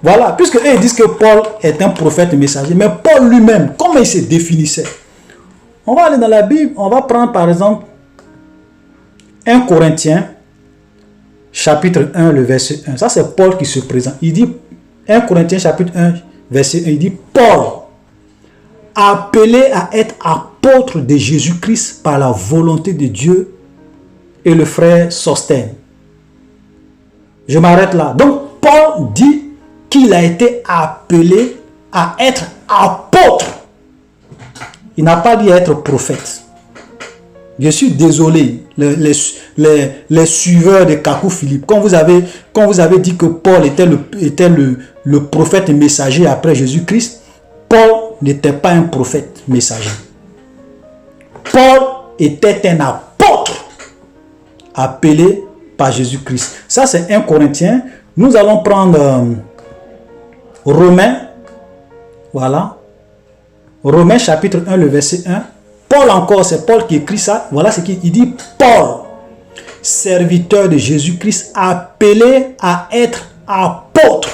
Voilà, puisque eux ils disent que Paul est un prophète messager, mais Paul lui-même, comment il se définissait? On va aller dans la Bible, on va prendre par exemple 1 Corinthiens, chapitre 1, le verset 1. Ça c'est Paul qui se présente. Il dit, 1 Corinthiens chapitre 1, verset 1, il dit, Paul, appelé à être apôtre de Jésus-Christ par la volonté de Dieu, et le frère Sostène. Je m'arrête là. Donc, Paul dit qu'il a été appelé à être apôtre. Il n'a pas dit à être prophète. Je suis désolé, les suiveurs de Kakou Philippe, quand vous avez dit que Paul était le prophète messager après Jésus-Christ, Paul n'était pas un prophète messager. Paul était un apôtre appelé par Jésus-Christ. Ça, c'est 1 Corinthiens. Nous allons prendre Romains. Voilà. Romains chapitre 1, le verset 1. Paul encore, c'est Paul qui écrit ça. Voilà ce qu'il dit. Paul, serviteur de Jésus-Christ, appelé à être apôtre,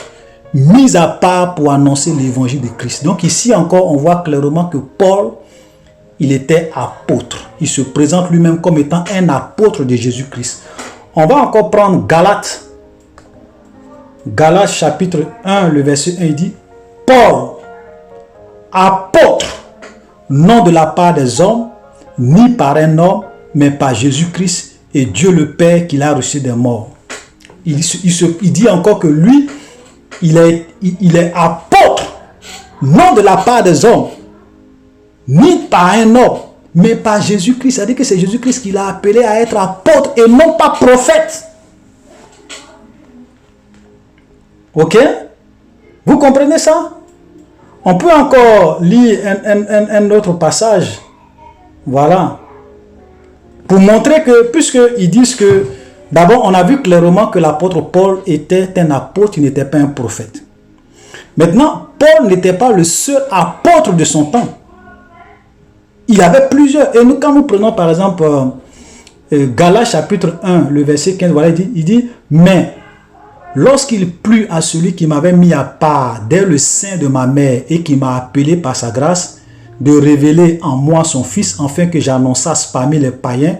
mis à part pour annoncer l'évangile de Christ. Donc ici encore, on voit clairement que Paul, il était apôtre. Il se présente lui-même comme étant un apôtre de Jésus-Christ. On va encore prendre Galates. Galates chapitre 1, le verset 1, il dit, Paul, apôtre, non de la part des hommes, ni par un homme, mais par Jésus-Christ et Dieu le Père qui l'a reçu des morts. Il dit encore que lui, il est apôtre, non de la part des hommes, ni par un homme, mais par Jésus-Christ. C'est-à-dire que c'est Jésus-Christ qui l'a appelé à être apôtre et non pas prophète. Ok? Vous comprenez ça? On peut encore lire un autre passage. Voilà. Pour montrer que, puisqu'ils disent que, d'abord, on a vu clairement que l'apôtre Paul était un apôtre, il n'était pas un prophète. Maintenant, Paul n'était pas le seul apôtre de son temps. Il y avait plusieurs. Et nous, quand nous prenons par exemple Galates chapitre 1, le verset 15, voilà, il dit, mais lorsqu'il plut à celui qui m'avait mis à part dès le sein de ma mère et qui m'a appelé par sa grâce de révéler en moi son fils, afin que j'annonçasse parmi les païens,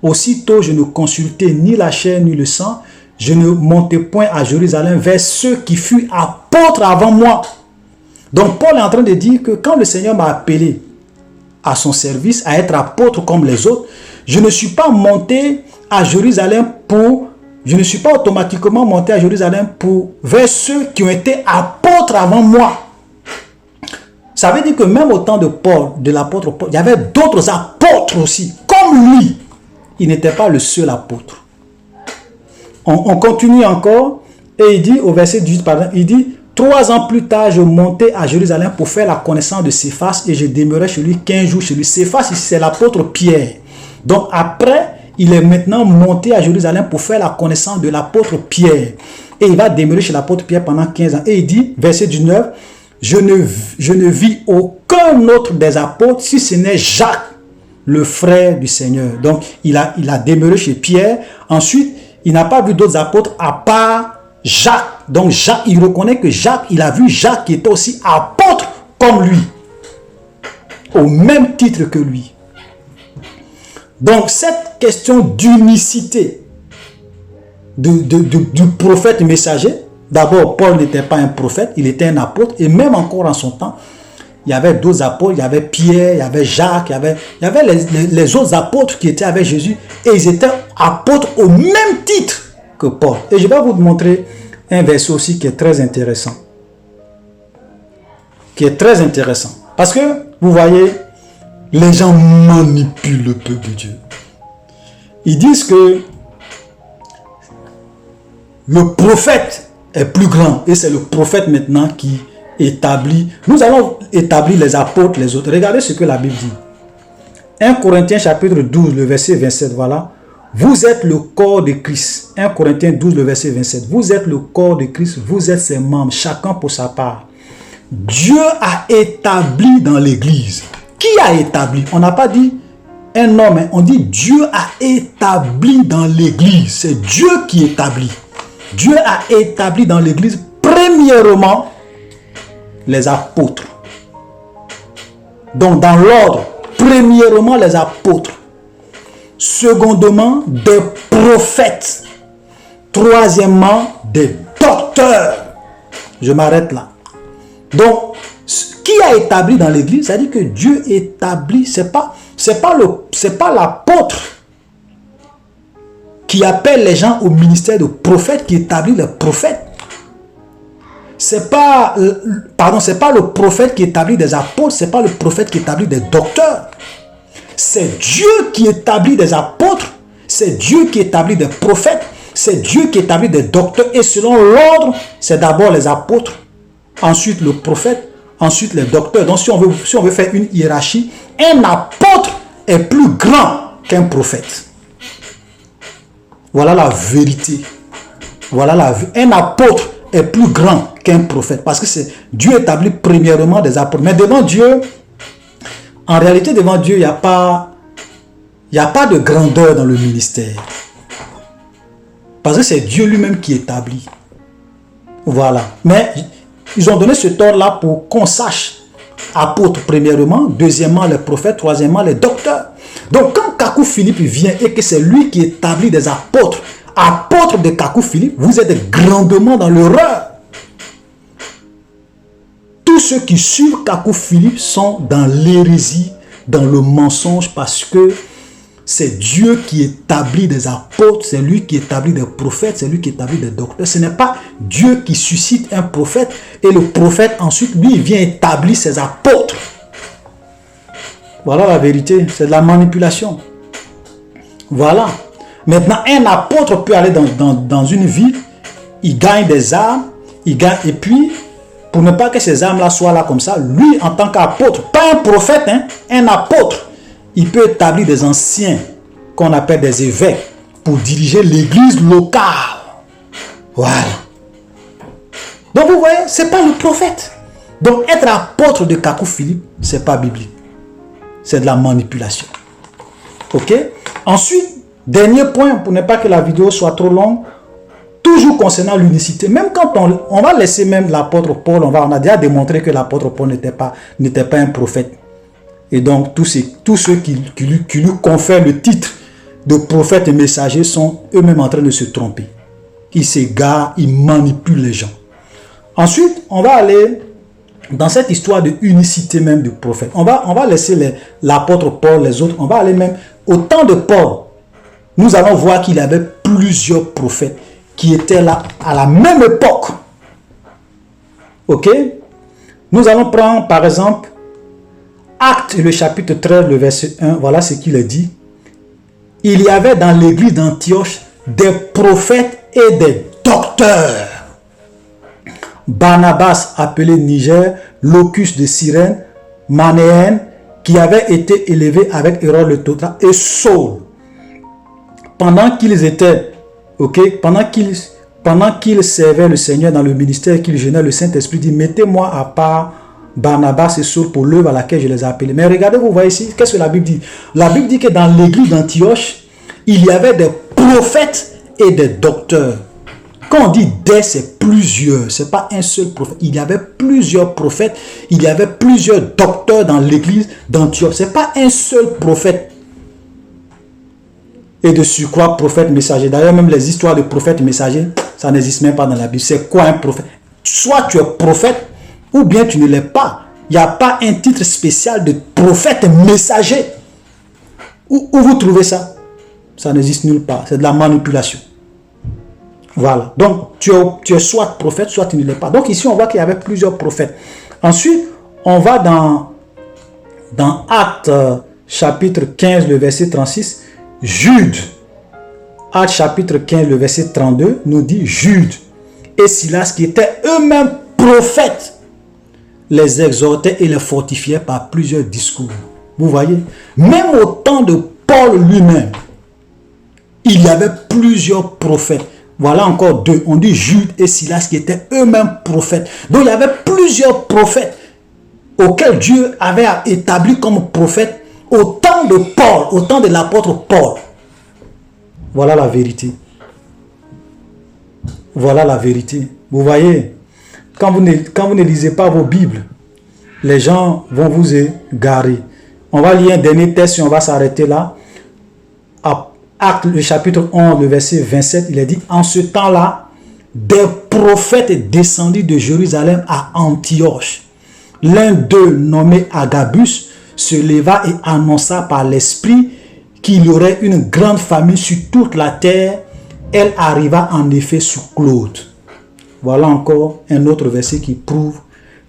aussitôt je ne consultai ni la chair ni le sang, je ne montai point à Jérusalem vers ceux qui furent apôtres avant moi. Donc Paul est en train de dire que quand le Seigneur m'a appelé à son service, à être apôtre comme les autres, je ne suis pas monté à Jérusalem je ne suis pas automatiquement monté à Jérusalem vers ceux qui ont été apôtres avant moi. Ça veut dire que même au temps de Paul, de l'apôtre Paul, il y avait d'autres apôtres aussi, comme lui. Il n'était pas le seul apôtre. On continue encore, et il dit au verset 18, pardon, il dit, 3 ans plus tard, je montais à Jérusalem pour faire la connaissance de Céphas et je demeurais chez lui 15 jours chez lui. Céphas, c'est l'apôtre Pierre. Donc après, il est maintenant monté à Jérusalem pour faire la connaissance de l'apôtre Pierre. Et il va demeurer chez l'apôtre Pierre pendant 15 ans. Et il dit, verset 19, je ne vis aucun autre des apôtres si ce n'est Jacques, le frère du Seigneur. Donc il a demeuré chez Pierre. Ensuite, il n'a pas vu d'autres apôtres à part Jacques. Donc Jacques, il reconnaît que Jacques, il a vu Jacques qui était aussi apôtre comme lui, au même titre que lui. Donc cette question d'unicité du prophète messager, d'abord Paul n'était pas un prophète, il était un apôtre, et même encore en son temps, il y avait d'autres apôtres, il y avait Pierre, il y avait Jacques, il y avait les autres apôtres qui étaient avec Jésus, et ils étaient apôtres au même titre que Paul. Et je vais vous montrer un verset aussi qui est très intéressant. Parce que, vous voyez, les gens manipulent le peuple de Dieu. Ils disent que le prophète est plus grand. Et c'est le prophète maintenant qui établit. Nous allons établir les apôtres, les autres. Regardez ce que la Bible dit. 1 Corinthiens chapitre 12, le verset 27, voilà. Vous êtes le corps de Christ. 1 Corinthiens 12, le verset 27. Vous êtes le corps de Christ, vous êtes ses membres, chacun pour sa part. Dieu a établi dans l'église. Qui a établi? On n'a pas dit un homme, on dit Dieu a établi dans l'église. C'est Dieu qui établit. Dieu a établi dans l'église, premièrement, les apôtres. Donc, dans l'ordre, premièrement, les apôtres. Secondement, des prophètes. Troisièmement, des docteurs. Je m'arrête là. Donc, qui a établi dans l'église, c'est-à-dire que Dieu établit, c'est pas l'apôtre qui appelle les gens au ministère de prophète qui établit les prophètes. C'est pas le prophète qui établit des apôtres, c'est pas le prophète qui établit des docteurs. C'est Dieu qui établit des apôtres, c'est Dieu qui établit des prophètes, c'est Dieu qui établit des docteurs. Et selon l'ordre, c'est d'abord les apôtres, ensuite le prophète, ensuite les docteurs. Donc si on veut faire une hiérarchie, un apôtre est plus grand qu'un prophète. Voilà la vérité. Un apôtre est plus grand qu'un prophète. Parce que c'est Dieu établit premièrement des apôtres. Mais devant Dieu, en réalité, devant Dieu, il n'y a pas de grandeur dans le ministère. Parce que c'est Dieu lui-même qui établit. Voilà. Mais ils ont donné ce ordre-là pour qu'on sache. Apôtres premièrement, deuxièmement les prophètes, troisièmement les docteurs. Donc quand Kakou Philippe vient et que c'est lui qui établit des apôtres, apôtres de Kakou Philippe, vous êtes grandement dans l'erreur. Tous ceux qui suivent Kakou Philippe sont dans l'hérésie, dans le mensonge, parce que c'est Dieu qui établit des apôtres, c'est lui qui établit des prophètes, c'est lui qui établit des docteurs. Ce n'est pas Dieu qui suscite un prophète et le prophète ensuite, lui, il vient établir ses apôtres. Voilà la vérité, c'est de la manipulation. Voilà. Maintenant, un apôtre peut aller dans une ville, il gagne des armes, et puis, pour ne pas que ces armes-là soient là comme ça, lui, en tant qu'apôtre, pas un prophète, hein, un apôtre, il peut établir des anciens, qu'on appelle des évêques, pour diriger l'église locale. Voilà. Donc vous voyez, ce n'est pas le prophète. Donc être apôtre de Kakou Philippe, ce n'est pas biblique. C'est de la manipulation. Ok? Ensuite, dernier point, pour ne pas que la vidéo soit trop longue, toujours concernant l'unicité, même quand on va laisser même l'apôtre Paul, on a déjà démontré que l'apôtre Paul n'était pas un prophète. Et donc, tous ceux qui lui confèrent le titre de prophète et messager sont eux-mêmes en train de se tromper. Ils s'égarent, ils manipulent les gens. Ensuite, on va aller dans cette histoire de unicité même du prophète. On va laisser l'apôtre Paul, les autres, on va aller même au temps de Paul. Nous allons voir qu'il y avait plusieurs prophètes qui étaient là à la même époque. Ok? Nous allons prendre par exemple Actes, le chapitre 13, le verset 1, voilà ce qu'il est dit. Il y avait dans l'église d'Antioche des prophètes et des docteurs. Barnabas, appelé Niger, Locus de Cyrène, Manéen, qui avait été élevé avec Hérode le Tetrarque, et Saul. Pendant qu'ils étaient, pendant qu'ils servaient le Seigneur dans le ministère, qu'ils jeûnaient, le Saint-Esprit dit, mettez-moi à part Barnabas et Saul pour l'œuvre à laquelle je les ai appelés. Mais regardez, vous voyez ici, qu'est-ce que la Bible dit? La Bible dit que dans l'église d'Antioche, il y avait des prophètes et des docteurs. Quand on dit des, c'est plusieurs, c'est pas un seul prophète. Il y avait plusieurs prophètes, il y avait plusieurs docteurs dans l'église d'Antioche. C'est pas un seul prophète. Et de surcroît, prophète messager. D'ailleurs, même les histoires de prophètes messagers, ça n'existe même pas dans la Bible. C'est quoi un prophète? Soit tu es prophète, ou bien tu ne l'es pas. Il n'y a pas un titre spécial de prophète messager. Où vous trouvez ça? Ça n'existe nulle part. C'est de la manipulation. Voilà. Donc, tu es soit prophète, soit tu ne l'es pas. Donc, ici, on voit qu'il y avait plusieurs prophètes. Ensuite, on va dans Actes chapitre 15, le verset 36. Jude. Actes chapitre 15, le verset 32, nous dit Jude et Silas, qui étaient eux-mêmes prophètes, les exhortaient et les fortifiaient par plusieurs discours. Vous voyez, même au temps de Paul lui-même, il y avait plusieurs prophètes. Voilà encore deux. On dit Jude et Silas qui étaient eux-mêmes prophètes. Donc il y avait plusieurs prophètes auxquels Dieu avait établi comme prophètes au temps de Paul, au temps de l'apôtre Paul. Voilà la vérité. Voilà la vérité. Vous voyez, quand vous ne lisez pas vos Bibles, les gens vont vous égarer. On va lire un dernier texte et on va s'arrêter là. Actes, le chapitre 11, le verset 27, il est dit, en ce temps-là, des prophètes descendus de Jérusalem à Antioche. L'un d'eux, nommé Agabus, se leva et annonça par l'Esprit qu'il y aurait une grande famine sur toute la terre. Elle arriva en effet sur Claude. Voilà encore un autre verset qui prouve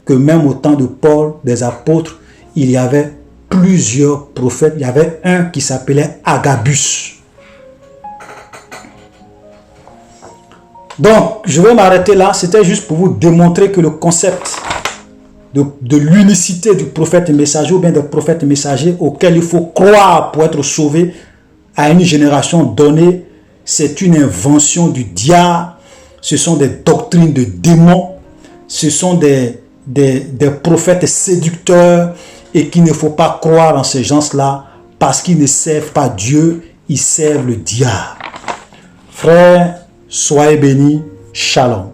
que même au temps de Paul, des apôtres, il y avait plusieurs prophètes. Il y avait un qui s'appelait Agabus. Donc, je vais m'arrêter là. C'était juste pour vous démontrer que le concept de l'unicité du prophète messager ou bien des prophètes messagers auxquels il faut croire pour être sauvé à une génération donnée, c'est une invention du diable. Ce sont des doctrines de démons. Ce sont des prophètes séducteurs et qu'il ne faut pas croire en ces gens-là parce qu'ils ne servent pas Dieu, ils servent le diable. Frères, soyez bénis. Shalom.